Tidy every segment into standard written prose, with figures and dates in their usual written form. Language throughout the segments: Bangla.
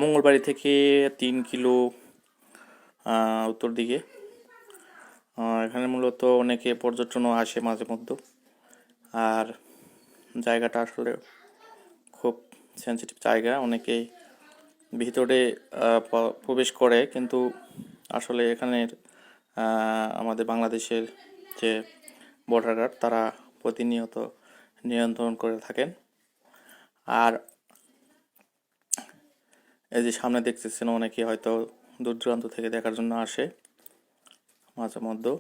মঙ্গলবাড়ি থেকে 3 কিলো উত্তর দিকে। এখানে মূলত অনেকে পর্যটনও আসে মাঝে মধ্যে। আর জায়গাটা আসলে খুব সেন্সিটিভ জায়গা, অনেকেই ভিতরে প্রবেশ করে, কিন্তু আসলে এখানের আমাদের বাংলাদেশের যে বর্ডার গার্ড তারা প্রতিনিয়ত নিয়ন্ত্রণ করে থাকেন। আর এই যে সামনে দেখতেছেন, অনেকে হয়তো দূর দূরান্ত থেকে দেখার জন্য আসে মাঝে মধ্যে।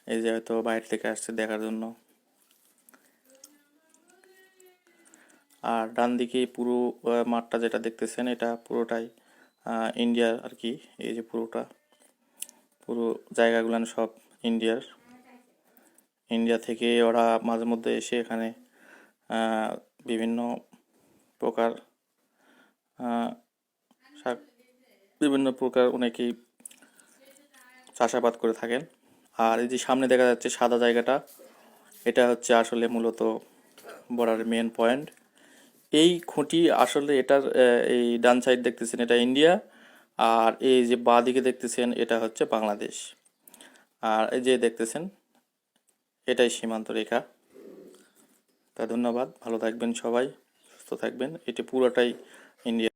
এই যে হয়তো বাইরে থেকে আসছে দেখার জন্য। আর ডান দিকে পুরো মাঠটা যেটা দেখতেছেন, এটা পুরোটাই ইন্ডিয়ার আর কি। এই যে পুরো জায়গাগুলো সব ইন্ডিয়া থেকে ওরা মাঝে মধ্যে এসে এখানে বিভিন্ন প্রকার শাক বিভিন্ন প্রকার অনেকেই চাষাবাদ করে থাকেন। আর এই যে সামনে দেখা যাচ্ছে সাদা জায়গাটা, এটা হচ্ছে আসলে মূলত বর্ডারের মেন পয়েন্ট। এই খুঁটি আসলে এটার এই ডান সাইড দেখতেছেন, এটা ইন্ডিয়া। আর এই যে বাঁ দিকে দেখতেছেন, এটা হচ্ছে বাংলাদেশ। আর এই যে দেখতেছেন, এটাই সীমান্ত রেখা। তা ধন্যবাদ, ভালো থাকবেন সবাই, সুস্থ থাকবেন। এটি পুরোটাই ইন্ডিয়া।